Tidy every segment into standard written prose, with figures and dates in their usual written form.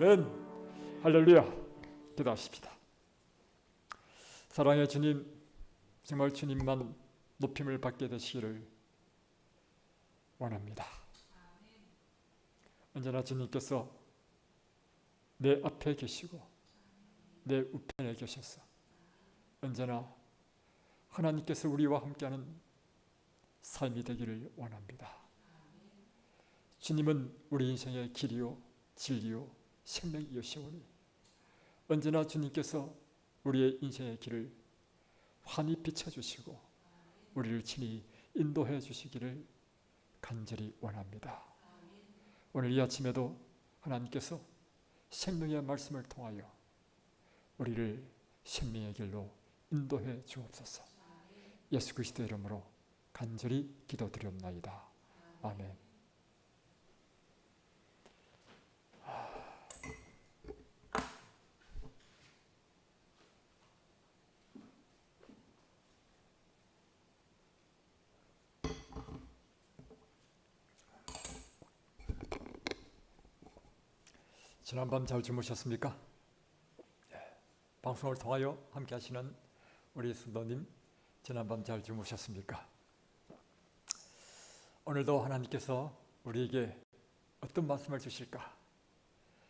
아멘. 할렐루야. 기도하십시다. 사랑의 주님, 정말 주님만 높임을 받게 되시기를 원합니다. 언제나 주님께서 내 앞에 계시고 내 우편에 계셔서 언제나 하나님께서 우리와 함께하는 삶이 되기를 원합니다. 주님은 우리 인생의 길이요 진리요 생명이시오니 언제나 주님께서 우리의 인생의 길을 환히 비춰주시고 우리를 친히 인도해 주시기를 간절히 원합니다. 오늘 이 아침에도 하나님께서 생명의 말씀을 통하여 우리를 생명의 길로 인도해 주옵소서. 예수 그리스도의 이름으로 간절히 기도드렸나이다. 아멘. 지난밤 잘 주무셨습니까? 방송을 통하여 함께 하시는 우리 성도님, 지난밤 잘 주무셨습니까? 오늘도 하나님께서 우리에게 어떤 말씀을 주실까?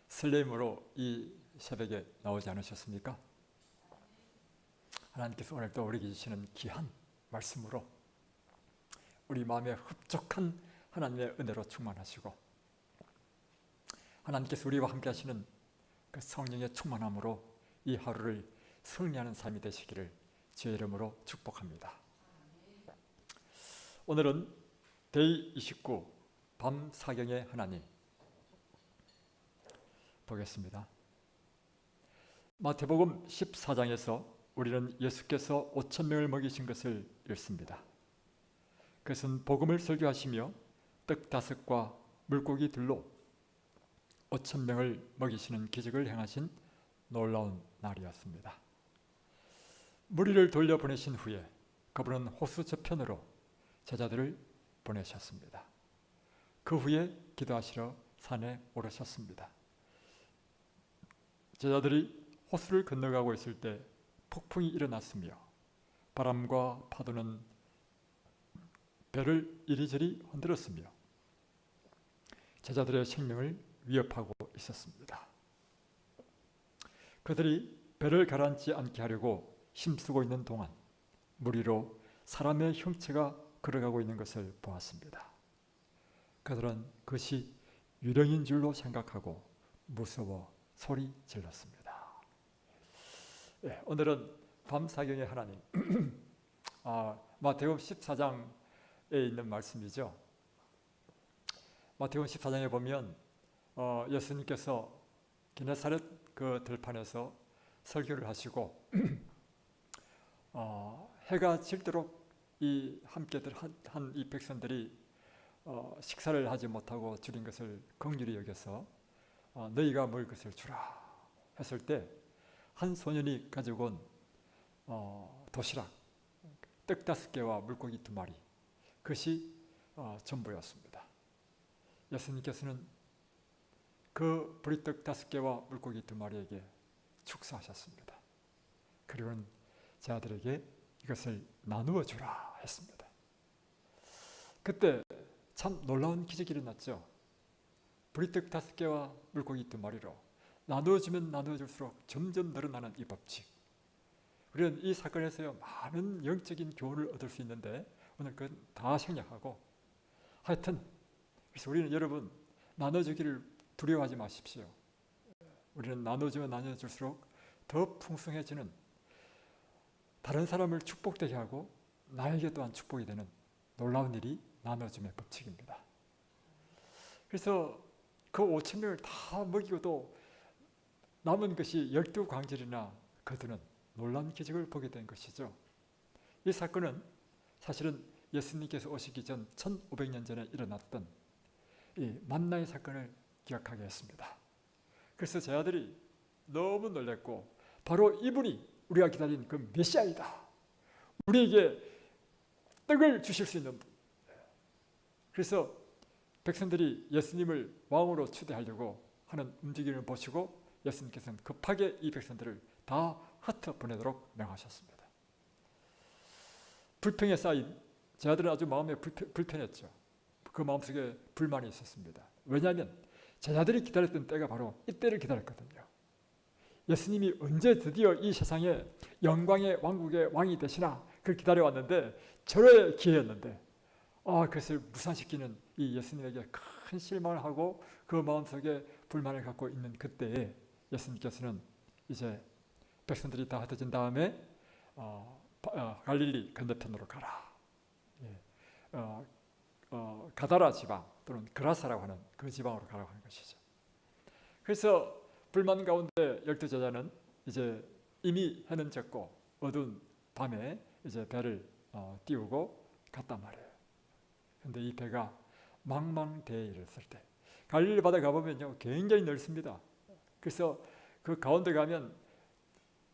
설렘으로 이 새벽에 나오지 않으셨습니까? 하나님께서 오늘도 우리에게 주시는 귀한 말씀으로 우리 마음에 흡족한 하나님의 은혜로 충만하시고 하나님께서 우리와 함께 하시는 그 성령의 충만함으로 이 하루를 승리하는 삶이 되시기를 주의 이름으로 축복합니다. 오늘은 데이 29 밤 사경의 하나님 보겠습니다. 마태복음 14장에서 우리는 예수께서 5,000명을 먹이신 것을 읽습니다. 그것은 복음을 설교하시며 떡 5과 물고기 둘로 5,000명을 먹이시는 기적을 행하신 놀라운 날이었습니다. 무리를 돌려보내신 후에 그분은 호수 저편으로 제자들을 보내셨습니다. 그 후에 기도하시러 산에 오르셨습니다. 제자들이 호수를 건너가고 있을 때 폭풍이 일어났으며 바람과 파도는 배를 이리저리 흔들었으며 제자들의 생명을 위협하고 있었습니다. 그들이 배를 가라앉지 않게 하려고 힘쓰고 있는 동안 무리로 사람의 형체가 걸어가고 있는 것을 보았습니다. 그들은 그것이 유령인 줄로 생각하고 무서워 소리 질렀습니다. 오늘은 밤사경의 하나님 마태복음 14장에 있는 말씀이죠. 마태복음 14장에 보면 예수님께서 게네사렛 그 들판에서 설교를 하시고 해가 질도록 이 함께들 한 이 백성들이 식사를 하지 못하고 줄인 것을 긍휼히 여겨서 너희가 먹을 것을 주라 했을 때 한 소년이 가지고 온 도시락 떡 5개와 물고기 2마리 그것이 전부였습니다. 예수님께서는 그 보리떡 5개와 물고기 2마리에게 축사하셨습니다. 그리고는 제자들에게 이것을 나누어 주라 했습니다. 그때 참 놀라운 기적이 일어났죠. 보리떡 5개와 물고기 2마리로 나누어주면 나누어줄수록 점점 늘어나는 이 법칙. 우리는 이 사건에서 많은 영적인 교훈을 얻을 수 있는데 오늘 그건 다 생략하고 하여튼 그래서 우리는 여러분 나눠주기를 두려워하지 마십시오. 우리는 나눠주면 나눠줄수록 더 풍성해지는 다른 사람을 축복되게 하고 나에게 또한 축복이 되는 놀라운 일이 나눠줌의 법칙입니다. 그래서 그 5,000명을 다 먹이고도 남은 것이 12광절이나 거두는 놀라운 기적을 보게 된 것이죠. 이 사건은 사실은 예수님께서 오시기 전 1500년 전에 일어났던 이 만나의 사건을 기억하게 했습니다. 그래서 제자들이 너무 놀랐고 바로 이분이 우리가 기다린 그 메시아이다. 우리에게 떡을 주실 수 있는 분. 그래서 백성들이 예수님을 왕으로 추대하려고 하는 움직임을 보시고 예수님께서는 급하게 이 백성들을 다 흩어 보내도록 명하셨습니다. 불평에 쌓인 제자들은 아주 마음에 불편했죠. 그 마음속에 불만이 있었습니다. 왜냐하면 제자들이 기다렸던 때가 바로 이때를 기다렸거든요. 예수님이 언제 드디어 이 세상에 영광의 왕국의 왕이 되시나 그걸 기다려왔는데 절호의 기회였는데 그것을 무산시키는 이 예수님에게 큰 실망을 하고 그 마음속에 불만을 갖고 있는 그때에 예수님께서는 이제 백성들이 다 흩어진 다음에 갈릴리 건너편으로 가라. 가다라 지방 또는 그라사라고 하는 그 지방으로 가라고 하는 것이죠. 그래서 불만 가운데 12제자는 이제 이미 해는 졌고 어두운 밤에 이제 배를 띄우고 갔단 말이에요. 근데 이 배가 망망대해에 이르렀을 때 갈릴리 바다 가보면요 굉장히 넓습니다. 그래서 그 가운데 가면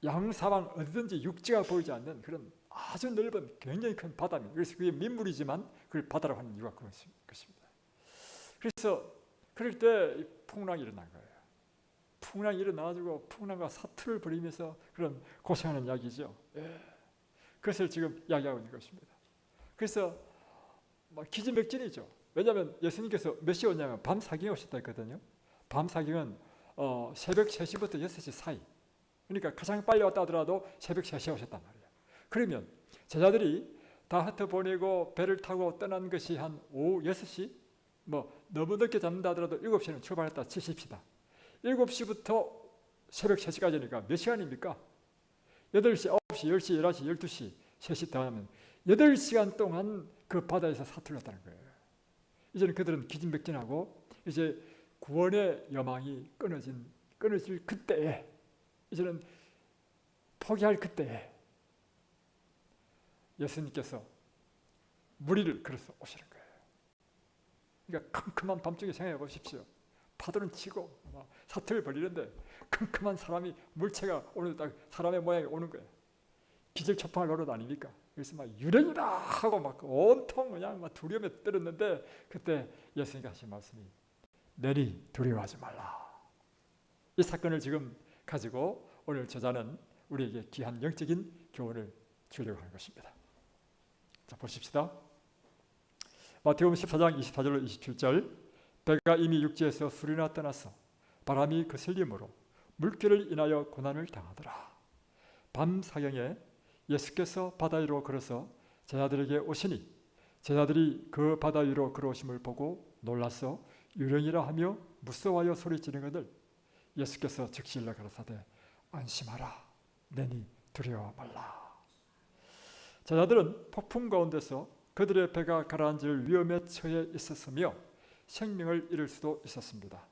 양사방 어디든지 육지가 보이지 않는 그런 아주 넓은 굉장히 큰 바다입니다. 그래서 그게 민물이지만 그걸 바다라고 하는 이유가 그런 것입니다. 그래서 그럴 때 풍랑이 일어난 거예요. 풍랑이 일어나가지고 풍랑과 사투를 벌이면서 그런 고생하는 이야기죠. 그것을 지금 이야기하고 있는 것입니다. 그래서 막 기진맥진이죠. 왜냐하면 예수님께서 몇 시에 오냐면 밤 사경에 오셨다 했거든요. 밤 사경은 새벽 3시부터 6시 사이. 그러니까 가장 빨리 왔다 하더라도 새벽 3시에 오셨단 말이에요. 그러면 제자들이 다 흩어보내고 배를 타고 떠난 것이 한 오후 6시? 너무 늦게 잡는다 하더라도 7시는 출발했다 치십시다. 7시부터 새벽 3시까지니까 몇 시간입니까? 8시, 9시, 10시, 11시, 12시, 3시 더 하면 8시간 동안 그 바다에서 사투렸다는 거예요. 이제는 그들은 기진맥진하고 이제 구원의 여망이 끊어질 그때에 이제는 포기할 그때에 예수님께서 무리를 걸어서 오시는 거예요. 그러니까 컴컴한 밤중에 생각해 보십시오. 파도는 치고 사투를 벌이는데 컴컴한 사람이 물체가 오는 딱 사람의 모양이 오는 거예요. 기절초풍할 노릇 아닙니까? 그래서 막 유령이다 하고 막 온통 그냥 막 두려움에 떨었는데 그때 예수님이 하신 말씀이 내니 두려워하지 말라. 이 사건을 지금 가지고 오늘 저자는 우리에게 귀한 영적인 교훈을 주려고 하는 것입니다. 자, 보십시다. 마태복음 14장 24절로 27절 배가 이미 육지에서 수리나 떠나서 바람이 거슬림으로 물결을 인하여 고난을 당하더라. 밤 사경에 예수께서 바다 위로 걸어서 제자들에게 오시니 제자들이 그 바다 위로 걸어오심을 보고 놀라서 유령이라 하며 무서워하여 소리지르거늘 예수께서 즉시 일러 가라사대 안심하라 내니 두려워 말라. 제자들은 폭풍 가운데서 그들의 배가 가라앉을 위험에 처해 있었으며 생명을 잃을 수도 있었습니다.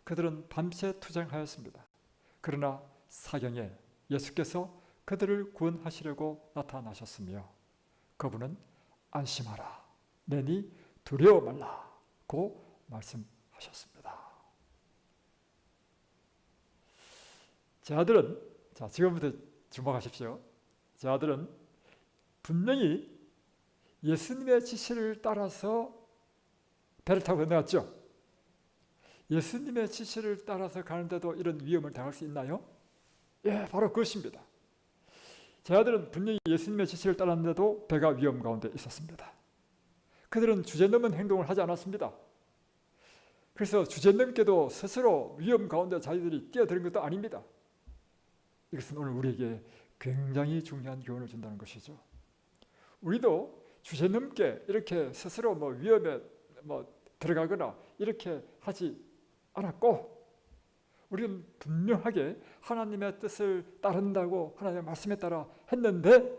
그들은 밤새 투쟁하였습니다. 그러나 사경에 예수께서 그들을 구원하시려고 나타나셨으며 그분은 안심하라 내니 두려워 말라고 말씀하셨습니다. 제자들은 지금부터 주목하십시오. 제자들은 분명히 예수님의 지시를 따라서 배를 타고 건너갔죠. 예수님의 지시를 따라서 가는데도 이런 위험을 당할 수 있나요? 예, 바로 그것입니다. 제자들은 분명히 예수님의 지시를 따랐는데도 배가 위험 가운데 있었습니다. 그들은 주제넘은 행동을 하지 않았습니다. 그래서 주제넘게도 스스로 위험 가운데 자기들이 뛰어드는 것도 아닙니다. 이것은 오늘 우리에게 굉장히 중요한 교훈을 준다는 것이죠. 우리도 주제넘게 이렇게 스스로 위험에 들어가거나 이렇게 하지 않았고 우리는 분명하게 하나님의 뜻을 따른다고 하나님의 말씀에 따라 했는데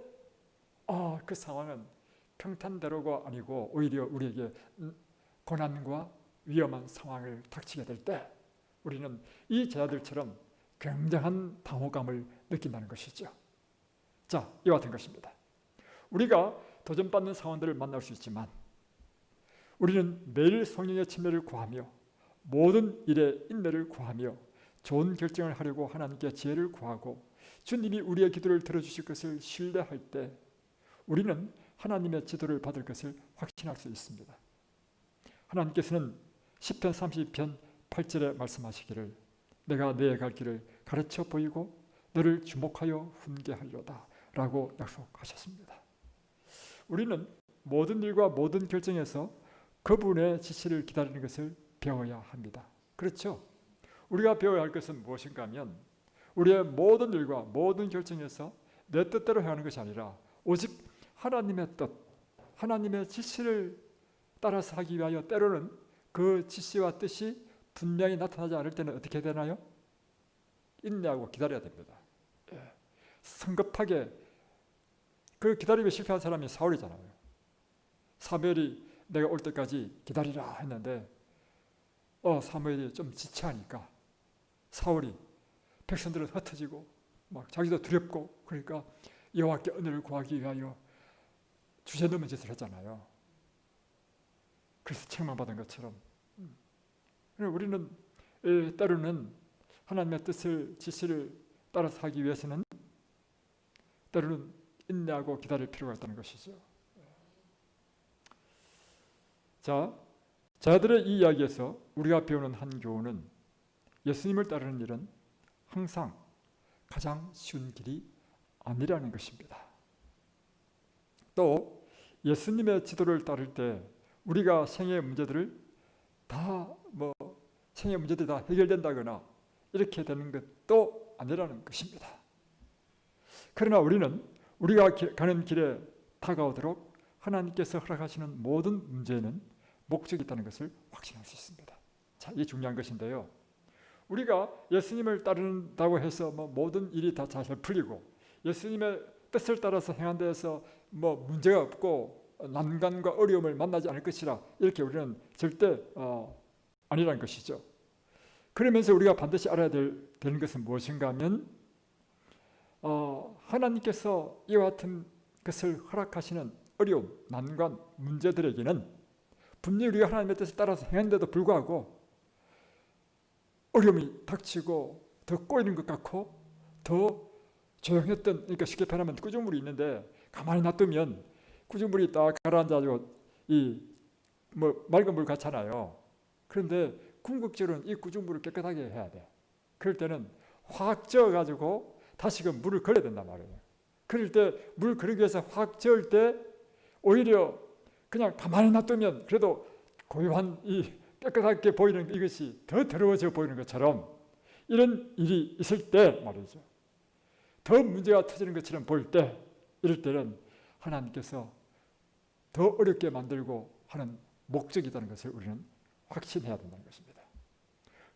그 상황은 평탄대로가 아니고 오히려 우리에게 고난과 위험한 상황을 닥치게 될 때 우리는 이 제자들처럼 굉장한 당혹감을 느낀다는 것이죠. 자, 이와 같은 것입니다. 우리가 도전받는 상황들을 만날 수 있지만 우리는 매일 성령의 침례를 구하며 모든 일에 인내를 구하며 좋은 결정을 하려고 하나님께 지혜를 구하고 주님이 우리의 기도를 들어주실 것을 신뢰할 때 우리는 하나님의 지도를 받을 것을 확신할 수 있습니다. 하나님께서는 시편 30편 8절에 말씀하시기를 내가 내 갈 길을 가르쳐 보이고 너를 주목하여 훈계하리로다 라고 약속하셨습니다. 우리는 모든 일과 모든 결정에서 그분의 지시를 기다리는 것을 배워야 합니다. 그렇죠? 우리가 배워야 할 것은 무엇인가 하면 우리의 모든 일과 모든 결정에서 내 뜻대로 행하는 것이 아니라 오직 하나님의 뜻, 하나님의 지시를 따라서 하기 위하여 때로는 그 지시와 뜻이 분명히 나타나지 않을 때는 어떻게 되나요? 인내하고 기다려야 됩니다. 성급하게 그 기다림에 실패한 사람이 사울이잖아요. 사무엘이 내가 올 때까지 기다리라 했는데 사무엘이 좀 지체하니까 사울이 백성들은 흩어지고 막 자기도 두렵고 그러니까 여호와께 은혜를 구하기 위하여 주제넘은 짓을 했잖아요. 그래서 책망받은 것처럼 우리는 때로는 하나님의 뜻을 지시를 따라서 하기 위해서는 때로는 인내하고 기다릴 필요가 있다는 것이죠. 자, 자들의 이 이야기에서 우리가 배우는 한 교훈은 예수님을 따르는 일은 항상 가장 쉬운 길이 아니라는 것입니다. 또 예수님의 지도를 따를 때 우리가 생애의 문제들이 다 해결된다거나 이렇게 되는 것도 아니라는 것입니다. 그러나 우리는 우리가 가는 길에 다가오도록 하나님께서 허락하시는 모든 문제에는 목적이 있다는 것을 확신할 수 있습니다. 자, 이게 중요한 것인데요. 우리가 예수님을 따른다고 해서 모든 일이 다 잘 풀리고 예수님의 뜻을 따라서 행한 데에서 문제가 없고 난관과 어려움을 만나지 않을 것이라 이렇게 우리는 절대 아니라는 것이죠. 그러면서 우리가 반드시 알아야 되는 것은 무엇인가 하면 하나님께서 이와 같은 것을 허락하시는 어려움, 난관, 문제들에게는 분명히 우리가 하나님의 뜻을 따라서 행한데도 불구하고 어려움이 닥치고 더 꼬이는 것 같고 더 조용했던, 그러니까 쉽게 표현하면 꾸중물이 있는데 가만히 놔두면 꾸중물이 딱 가라앉아가지고 맑은 물 같잖아요. 그런데 궁극적으로는 이 꾸중물을 깨끗하게 해야 돼. 그럴 때는 확 저어가지고 다시금 물을 걸어야 된단 말이에요. 그럴 때 물 걸기 위해서 확 저을 때 오히려 그냥 가만히 놔두면 그래도 고요한 이 깨끗하게 보이는 이것이 더 더러워져 보이는 것처럼 이런 일이 있을 때 말이죠. 더 문제가 터지는 것처럼 보일 때 이럴 때는 하나님께서 더 어렵게 만들고 하는 목적이 있다는 것을 우리는 확신해야 된다는 것입니다.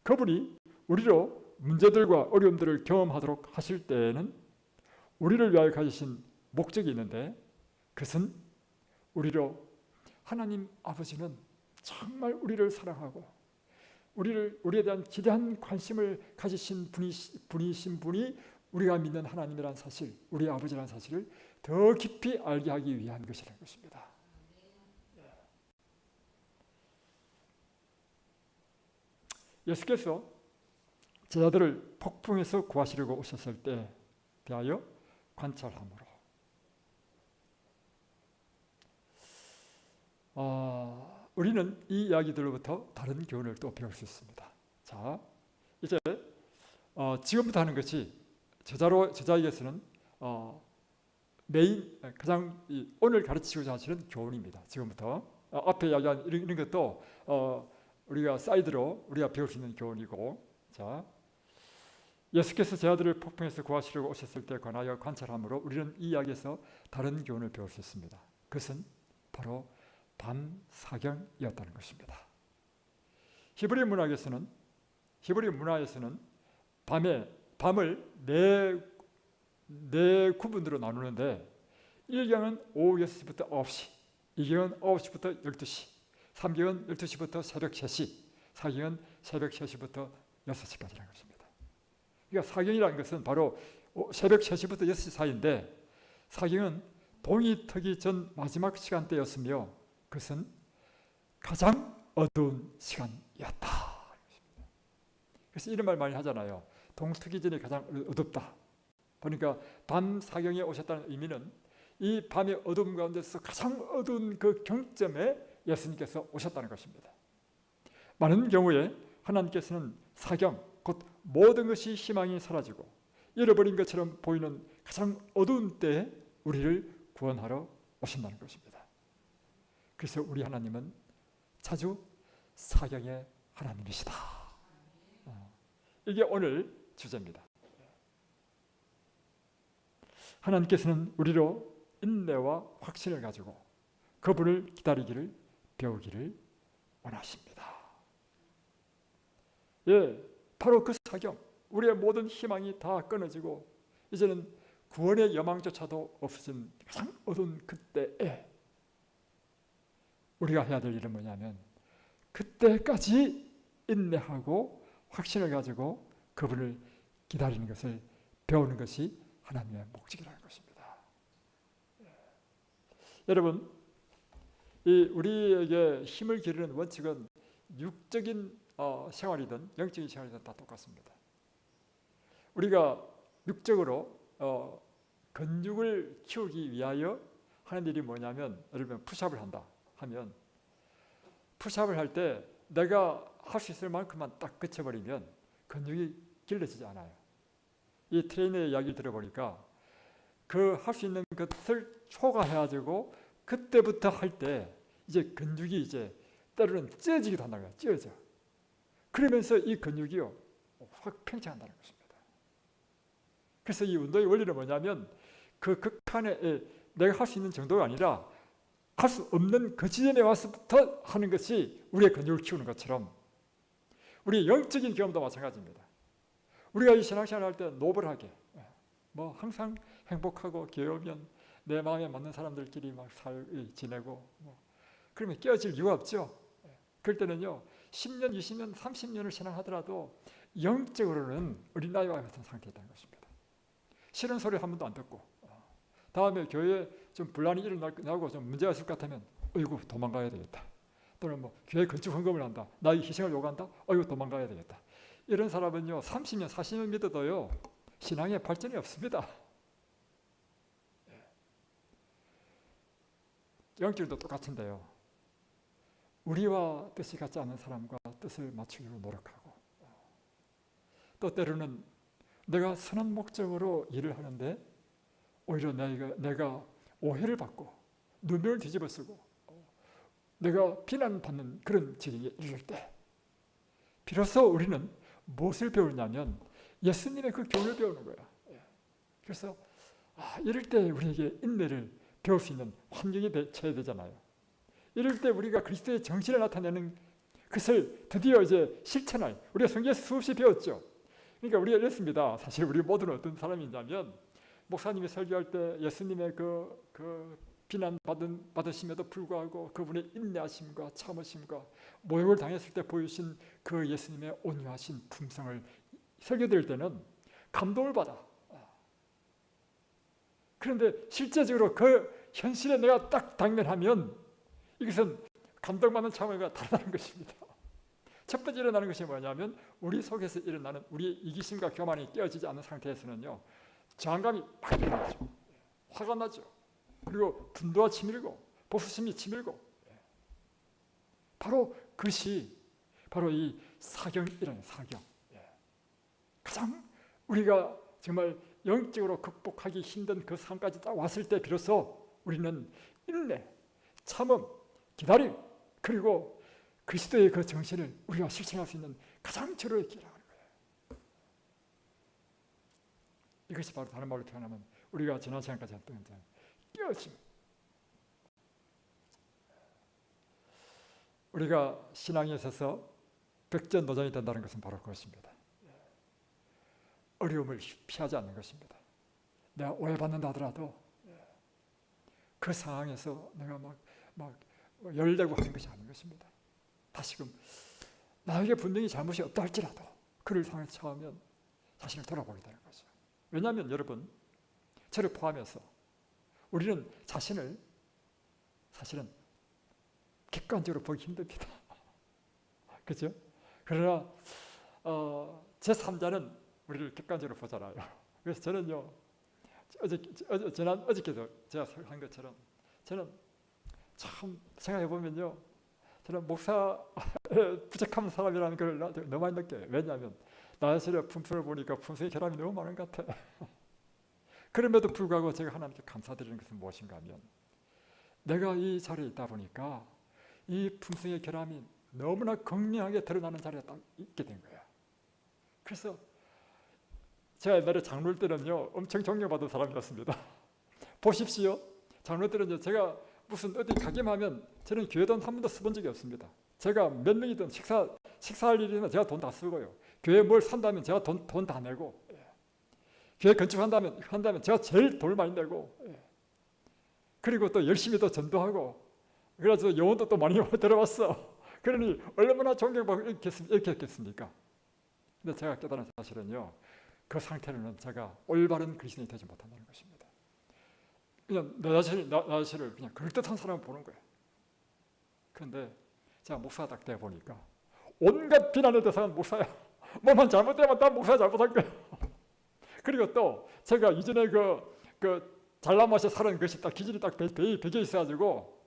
그분이 우리로 문제들과 어려움들을 경험하도록 하실 때에는 우리를 위하여 가지신 목적이 있는데 그것은 우리로 하나님 아버지는 정말 우리를 사랑하고 우리에 대한 기대한 관심을 가지신 분이신 분이 우리가 믿는 하나님이라는 사실, 우리 아버지라는 사실을 더 깊이 알게 하기 위한 것이라는 것입니다. 예수께서 제자들을 폭풍에서 구하시려고 오셨을 때 대하여 관찰함으로 우리는 이 이야기들로부터 다른 교훈을 또 배울 수 있습니다. 자, 이제 지금부터 하는 것이 제자에게서는 메인 가장 오늘 가르치고자 하시는 교훈입니다. 지금부터 앞에 이야기한 이런 것도 우리가 사이드로 우리가 배울 수 있는 교훈이고, 자, 예수께서 제자들을 폭풍에서 구하시려고 오셨을 때 관하여 관찰함으로 우리는 이 이야기에서 다른 교훈을 배울 수 있습니다. 그것은 바로 밤 사경이었다는 것입니다. 히브리 문화에서는 밤을 네 구분으로 나누는데 1경은 오후 6시부터 9시, 2경은 9시부터 12시, 3경은 12시부터 새벽 3시, 4경은 새벽 3시부터 6시까지라는 것입니다. 그러니까 사경이라는 것은 바로 새벽 3시부터 6시 사이인데 사경은 동이 트기 전 마지막 시간대였으며 그것은 가장 어두운 시간이었다. 그래서 이런 말 많이 하잖아요. 동 트기 전이 가장 어둡다. 그러니까 밤 사경에 오셨다는 의미는 이 밤의 어둠 가운데서 가장 어두운 그 경점에 예수님께서 오셨다는 것입니다. 많은 경우에 하나님께서는 사경, 곧 모든 것이 희망이 사라지고 잃어버린 것처럼 보이는 가장 어두운 때에 우리를 구원하러 오신다는 것입니다. 그래서 우리 하나님은 자주 사경의 하나님이시다. 이게 오늘 주제입니다. 하나님께서는 우리로 인내와 확신을 가지고 그분을 기다리기를 배우기를 원하십니다. 예, 바로 그 사경, 우리의 모든 희망이 다 끊어지고 이제는 구원의 여망조차도 없어진 가장 어두운 그때에 우리가 해야 될 일은 뭐냐면 그때까지 인내하고 확신을 가지고 그분을 기다리는 것을 배우는 것이 하나님의 목적이라는 것입니다. 여러분, 우리에게 힘을 기르는 원칙은 육적인 생활이든 영적인 생활이든 다 똑같습니다. 우리가 육적으로 근육을 키우기 위하여 하는 일이 뭐냐면, 예를 들면 푸시업을 한다 하면 푸시업을 할 때 내가 할 수 있을 만큼만 딱 그쳐버리면 근육이 길러지지 않아요. 이 트레이너의 이야기를 들어보니까 그 할 수 있는 것을 초과해가지고 그때부터 할 때 이제 근육이 이제 때로는 찢어지기도 한다는 거예요. 찢어져. 그러면서 이 근육이요 확 팽창한다는 것입니다. 그래서 이 운동의 원리는 뭐냐면 그 극한에 내가 할 수 있는 정도가 아니라 할 수 없는 그 지점에 와서부터 하는 것이 우리의 근육을 키우는 것처럼 우리의 영적인 경험도 마찬가지입니다. 우리가 이 신앙생활을 할 때 노블하게 뭐 항상 행복하고 귀여우면 내 마음에 맞는 사람들끼리 막 지내고 그러면 깨어질 이유가 없죠. 그럴 때는요 10년, 20년, 30년을 신앙하더라도 영적으로는 어린아이와 같은 상태에 있다는 것입니다. 싫은 소리 한 번도 안 듣고 다음에 교회에 좀 분란이 일어나고 좀 문제가 있을 것 같으면 어이구 도망가야 되겠다. 또는 뭐 교회 건축 헌금을 한다. 나의 희생을 요구한다. 어이구 도망가야 되겠다. 이런 사람은요 30년, 40년 믿어도요 신앙에 발전이 없습니다. 영적도 똑같은데요. 우리와 뜻이 같지 않은 사람과 뜻을 맞추려고 노력하고 또 때로는 내가 선한 목적으로 일을 하는데 오히려 내가 오해를 받고 누명을 뒤집어 쓰고 내가 비난받는 그런 지경에 이를 때 비로소 우리는 무엇을 배우냐면 예수님의 그 교훈을 배우는 거야. 그래서 이럴 때 우리에게 인내를 배울 수 있는 환경이 되어야 되잖아요. 이럴 때 우리가 그리스도의 정신을 나타내는 것을 드디어 이제 실천할, 우리가 성경에서 수없이 배웠죠. 그러니까 우리가 이랬습니다. 사실 우리 모두는 어떤 사람이냐면 목사님이 설교할 때 예수님의 그 비난 받으심에도 불구하고 그분의 인내하심과 참으심과 모욕을 당했을 때 보여주신 그 예수님의 온유하신 품성을 설교드릴 때는 감동을 받아. 그런데 실제적으로 그 현실에 내가 딱 당면하면 이것은 감동받는 참여가 다르다는 것입니다. 첫 번째 일어나는 것이 뭐냐면 우리 속에서 일어나는 우리의 이기심과 교만이 깨어지지 않는 상태에서는요 저항감이 막 일어나죠. 화가 나죠. 그리고 분노가 치밀고 보수심이 치밀고 바로 그것이 바로 이 사경이라는 사경. 가장 우리가 정말 영적으로 극복하기 힘든 그 상까지 딱 왔을 때 비로소 우리는 인내, 참음, 기다림 그리고 그리스도의 그 정신을 우리가 실천할 수 있는 가장 절호의 길이라는 거예요. 이것이 바로 다른 말로 표현하면 우리가 지난 시간까지 했던 깨어짐. 우리가 신앙에 있어서 백전노전이 된다는 것은 바로 그것입니다. 어려움을 피하지 않는 것입니다. 내가 오해받는다 하더라도 그 상황에서 내가 막 열내고 하는 것이 아닌 것입니다. 다시금 나에게 분명히 잘못이 없다 할지라도 그를 상황에 처하면 자신을 돌아보게 되는 거죠. 왜냐하면 여러분 저를 포함해서 우리는 자신을 사실은 객관적으로 보기 힘듭니다. 그렇죠? 그러나 제3자는 우리를 객관적으로 보잖아요. 그래서 저는요 어저께도 제가 한 것처럼 저는 참 생각해 보면요 저는 목사 부족한 사람이라는 걸 너무 많이 느껴요. 왜냐하면 나 자신의 품성을 보니까 품성의 결함이 너무 많은 것 같아. 그럼에도 불구하고 제가 하나님께 감사드리는 것은 무엇인가 하면 내가 이 자리에 있다 보니까 이 품성의 결함이 너무나 극명하게 드러나는 자리에 딱 있게 된 거예요. 그래서 제가 옛날에 장로일 때는요 엄청 존경받은 사람이었습니다. 보십시오. 장로 때는요 제가 무슨 어디 가게만 하면 저는 교회 돈 한 번도 써본 적이 없습니다. 제가 몇 명이든 식사할 일이면 제가 돈 다 쓰고요. 교회 뭘 산다면 제가 돈 다 내고, 교회 건축한다면 제가 제일 돈을 많이 내고, 그리고 또 열심히 또 전도하고, 그래서 영혼도 또 많이 들어왔어. 그러니 얼마나 존경받고 이렇게 했겠습니까? 근데 제가 깨달은 사실은요, 그 상태로는 제가 올바른 그리스도인이 되지 못한다는 것입니다. 그냥 나 자신을 그냥 그럴듯한 사람을 보는 거예요. 그런데 제가 목사가 딱 돼 보니까 온갖 비난의 대상은 목사야. 뭐만 잘못되면 다 목사가 잘못한 거예요. 그리고 또 제가 이전에 그 잘난 맛에 살은 것이 딱 기질이 딱 배겨 있어가지고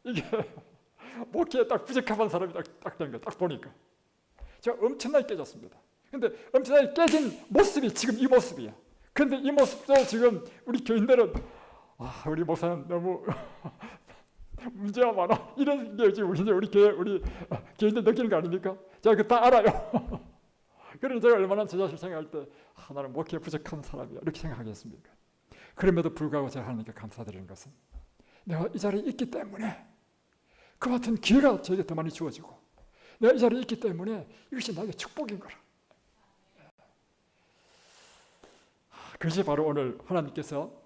이게 목회에 딱 부적합한 사람이 딱 된 거예요. 딱 보니까 제가 엄청나게 깨졌습니다. 근데 엄청나게 깨진 모습이 지금 이 모습이야. 근데 이 모습도 지금 우리 교인들은 우리 목사는 너무 문제가 많아. 이런 게 지금 우리 교인들 느끼는 거 아닙니까? 제가 그거 다 알아요. 그래서 제가 얼마나 제 자신을 생각할 때 나는 목회에 부족한 사람이야 이렇게 생각하겠습니까? 그럼에도 불구하고 제가 하나님께 감사드리는 것은 내가 이 자리에 있기 때문에 그 같은 기회가 저에게 더 많이 주어지고 내가 이 자리에 있기 때문에 이것이 나에게 축복인 거라. 그것이 바로 오늘 하나님께서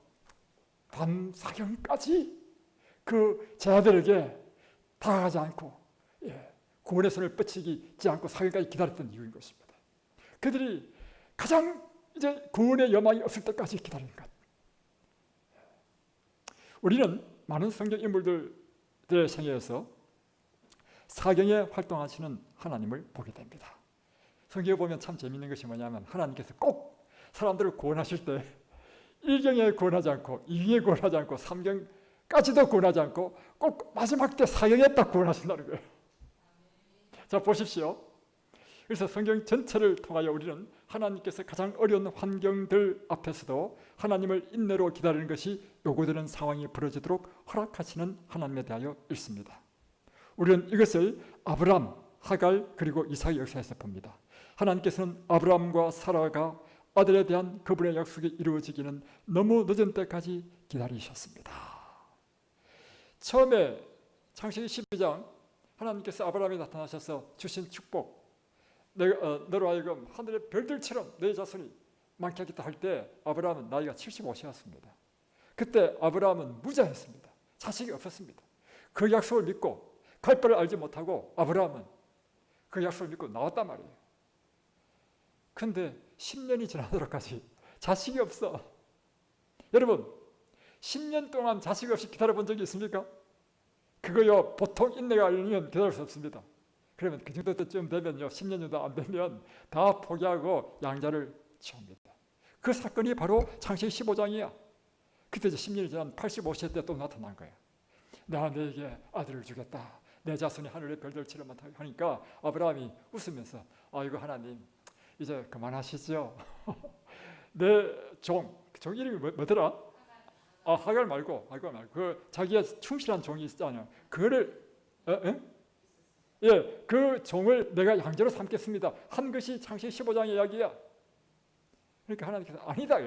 밤 사경까지 그 제 아들에게 다가가지 않고 구원의 손을 뻗치지 않고 사경까지 기다렸던 이유인 것입니다. 그들이 가장 이제 구원의 여망이 없을 때까지 기다리는 것. 우리는 많은 성경 인물들의 생애에서 사경에 활동하시는 하나님을 보게 됩니다. 성경에 보면 참 재미있는 것이 뭐냐면 하나님께서 꼭 사람들을 구원하실 때 1경에 구원하지 않고 2경에 구원하지 않고 3경까지도 구원하지 않고 꼭 마지막 때 4경에 딱 구원하신다는 거예요. 자 보십시오. 그래서 성경 전체를 통하여 우리는 하나님께서 가장 어려운 환경들 앞에서도 하나님을 인내로 기다리는 것이 요구되는 상황이 벌어지도록 허락하시는 하나님에 대하여 읽습니다. 우리는 이것을 아브람, 하갈 그리고 이삭의 역사에서 봅니다. 하나님께서는 아브람과 사라가 아들에 대한 그분의 약속이 이루어지기는 너무 늦은 때까지 기다리셨습니다. 처음에 창세기 12장 하나님께서 아브라함에 나타나셔서 주신 축복, 너로 하여금 하늘의 별들처럼 내 자손이 많게 하겠다 할 때 아브라함은 나이가 75세였습니다. 그때 아브라함은 무자였습니다. 자식이 없었습니다. 그 약속을 믿고 갈 바를 알지 못하고 아브라함은 그 약속을 믿고 나왔단 말이에요. 근데 10년이 지나도록까지 자식이 없어. 여러분 10년 동안 자식 없이 기다려본 적이 있습니까? 그거요 보통 인내가 아니면 기다릴 수 없습니다. 그러면 그 정도 때쯤 되면요 10년 정도 안 되면 다 포기하고 양자를 채웁니다. 그 사건이 바로 창세기 15장이야. 그때 이제 10년이 지난 85세 때 또 나타난 거예요. 내가 너에게 아들을 주겠다. 내 자손이 하늘의 별들처럼 많다고 하니까 아브라함이 웃으면서 아이고 하나님 이제 그만하시죠. 내 종 이름이 뭐더라? 하갈 말고 그 자기가 충실한 종이 있잖아요. 그거를 그 종을 내가 양자로 삼겠습니다. 한 것이 창세기 15장의 이야기야. 그러니까 하나님께서 아니다.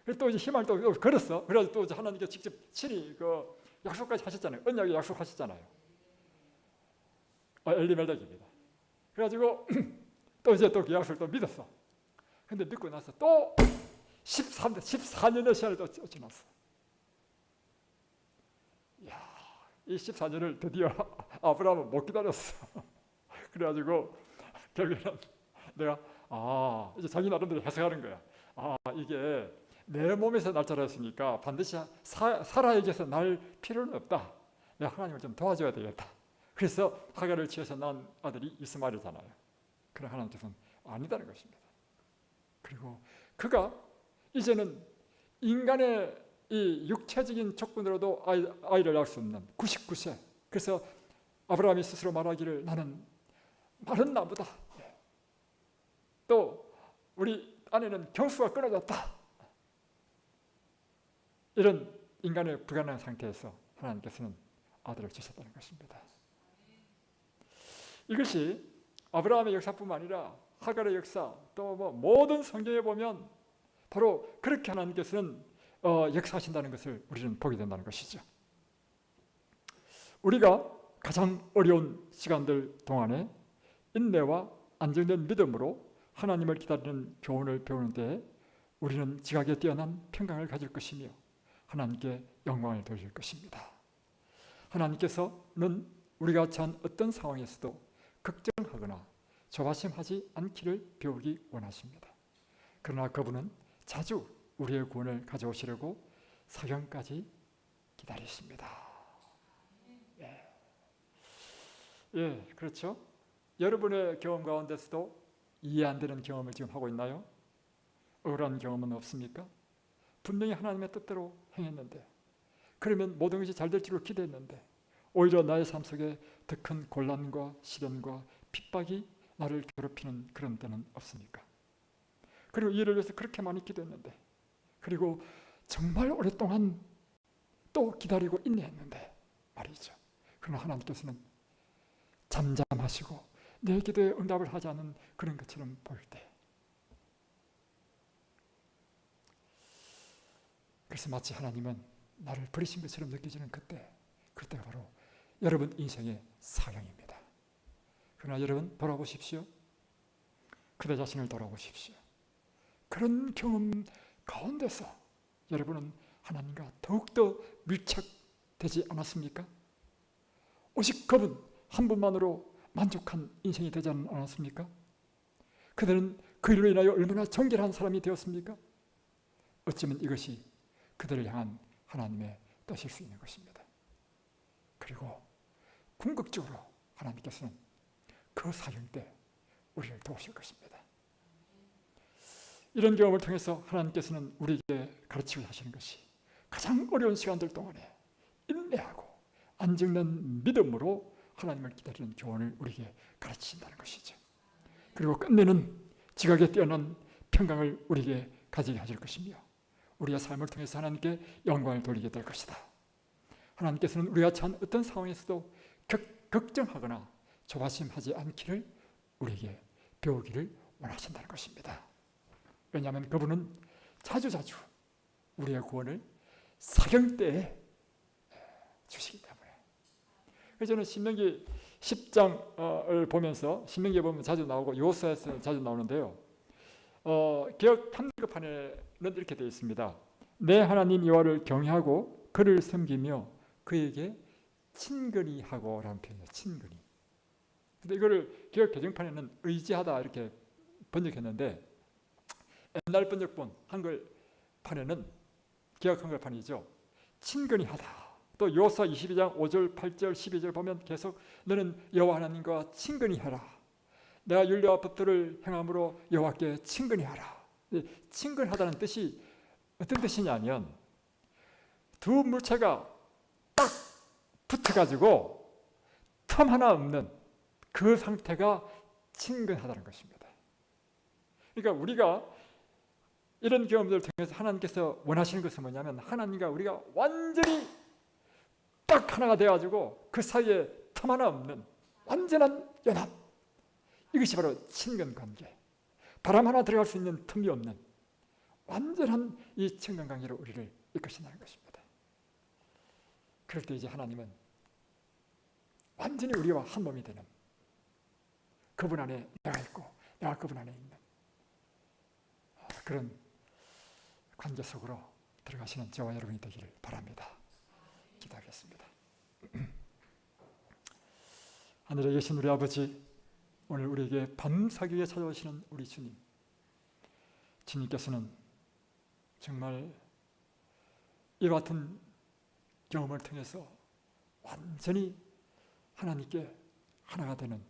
그래서 또 이제 희망을 또 걸었어. 그래서 또 하나님께서 직접 친히 그 약속까지 하셨잖아요. 언약의 약속하셨잖아요. 엘리멜렉입니다. 그래가지고 또 이제 또 그 약속을 또 믿었어. 근데 믿고 나서 또 14년의 시간을 또 지났어. 이야, 이 14년을 드디어 아브라함은 못 기다렸어. 그래가지고 결국에는 내가 이제 자기 나름대로 해석하는 거야. 이게 내 몸에서 날 자랐으니까 반드시 사라에게서 날 필요는 없다. 내가 하나님을 좀 도와줘야 되겠다. 그래서 하갈을 취해서 낳은 아들이 이스마엘이잖아요. 그러나 하나님께서는 아니다는 것입니다. 그리고 그가 이제는 인간의 이 육체적인 조건으로도 아이를 낳을 수 없는 99세. 그래서 아브라함이 스스로 말하기를 나는 마른 나무다. 또 우리 아내는 경수가 끊어졌다. 이런 인간의 불가능한 상태에서 하나님께서는 아들을 주셨다는 것입니다. 이것이 아브라함의 역사뿐만 아니라 하갈의 역사, 또 모든 성경에 보면 바로 그렇게 하나님께서는 역사하신다는 것을 우리는 보게 된다는 것이죠. 우리가 가장 어려운 시간들 동안에 인내와 안정된 믿음으로 하나님을 기다리는 교훈을 배우는 데 우리는 지각에 뛰어난 평강을 가질 것이며 하나님께 영광을 돌릴 것입니다. 하나님께서는 우리가 처한 어떤 상황에서도 걱정하거나 조바심하지 않기를 배우기 원하십니다. 그러나 그분은 자주 우리의 구원을 가져오시려고 사경까지 기다리십니다. 예, 그렇죠. 여러분의 경험 가운데서도 이해 안 되는 경험을 지금 하고 있나요? 억울한 경험은 없습니까? 분명히 하나님의 뜻대로 행했는데, 그러면 모든 것이 잘 될 줄로 기대했는데 오히려 나의 삶 속에 더 큰 곤란과 시련과 핍박이 나를 괴롭히는 그런 때는 없습니까? 그리고 이를 위해서 그렇게 많이 기도했는데, 그리고 정말 오랫동안 또 기다리고 인내했는데 말이죠. 그러나 하나님께서는 잠잠하시고 내 기도에 응답을 하지 않은 그런 것처럼 보일 때, 그래서 마치 하나님은 나를 버리신 것처럼 느껴지는 그때가 바로 여러분 인생의 사경입니다. 그러나 여러분 돌아보십시오. 그대 자신을 돌아보십시오. 그런 경험 가운데서 여러분은 하나님과 더욱더 밀착되지 않았습니까? 오직 그분 한 분만으로 만족한 인생이 되지 않았습니까? 그들은 그 일로 인하여 얼마나 정결한 사람이 되었습니까? 어쩌면 이것이 그들을 향한 하나님의 뜻일 수 있는 것입니다. 그리고 궁극적으로 하나님께서는 그 사경 때 우리를 도우실 것입니다. 이런 경험을 통해서 하나님께서는 우리에게 가르치고 하시는 것이 가장 어려운 시간들 동안에 인내하고 안정된 믿음으로 하나님을 기다리는 교훈을 우리에게 가르치신다는 것이죠. 그리고 끝내는 지각에 뛰어난 평강을 우리에게 가지게 하실 것이며 우리의 삶을 통해서 하나님께 영광을 돌리게 될 것이다. 하나님께서는 우리가 처한 어떤 상황에서도 걱정하거나 조바심하지 않기를 우리에게 배우기를 원하신다는 것입니다. 왜냐하면 그분은 자주자주 우리의 구원을 사경 때에 주시기 때문에. 그래서 저는 신명기 10장을 보면서, 신명기에 보면 자주 나오고 여호수아에서 자주 나오는데요, 개역 한글판에는 이렇게 되어 있습니다. 내 하나님 여호와를 경외하고 그를 섬기며 그에게 친근히 하고 라는 표현이에요. 친근히. 근데 이거를 개역 개정판에는 의지하다 이렇게 번역했는데, 옛날 번역본 한글판에는, 개역 한글판이죠, 친근히 하다. 또 여호수아 22장 5절, 8절, 12절 보면 계속 너는 여호와 하나님과 친근히 하라. 내가 율례와 법도를 행함으로 여호와께 친근히 하라. 친근하다는 뜻이 어떤 뜻이냐면 두 물체가 딱 붙어가지고 틈 하나 없는 그 상태가 친근하다는 것입니다. 그러니까 우리가 이런 경험들을 통해서 하나님께서 원하시는 것은 뭐냐면 하나님과 우리가 완전히 딱 하나가 되어가지고 그 사이에 틈 하나 없는 완전한 연합, 이것이 바로 친근관계, 바람 하나 들어갈 수 있는 틈이 없는 완전한 이 친근관계로 우리를 이끄신다는 것입니다. 그럴 때 이제 하나님은 완전히 우리와 한 몸이 되는, 그분 안에 내가 있고 내가 그분 안에 있는 그런 관계 속으로 들어가시는 저와 여러분이 되기를 바랍니다. 기도하겠습니다. 하늘에 계신 우리 아버지, 오늘 우리에게 밤사경에 찾아오시는 우리 주님, 주님께서는 정말 이와 같은 경험을 통해서 완전히 하나님께 하나가 되는,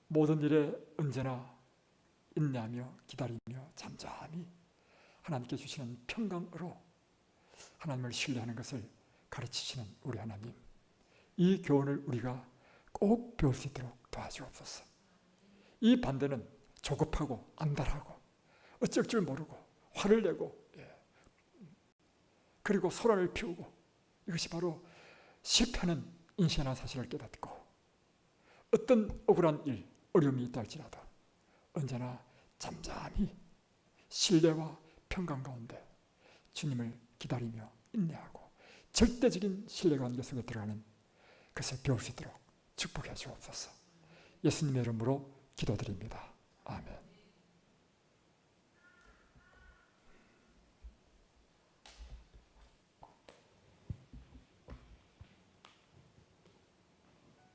모든 일에 언제나 인내하며 기다리며 잠잠히 하나님께 주시는 평강으로 하나님을 신뢰하는 것을 가르치시는 우리 하나님, 이 교훈을 우리가 꼭 배울 수 있도록 도와주옵소서. 이 반대는 조급하고 안달하고 어쩔 줄 모르고 화를 내고 그리고 소란을 피우고, 이것이 바로 실패하는 인생이라는 사실을 깨닫고 어떤 억울한 일, 어려움이 있다 할지라도 언제나 잠잠히 신뢰와 평강 가운데 주님을 기다리며 인내하고 절대적인 신뢰관계 속에 들어가는 것을 배울 수 있도록 축복해 주옵소서. 예수님의 이름으로 기도드립니다. 아멘.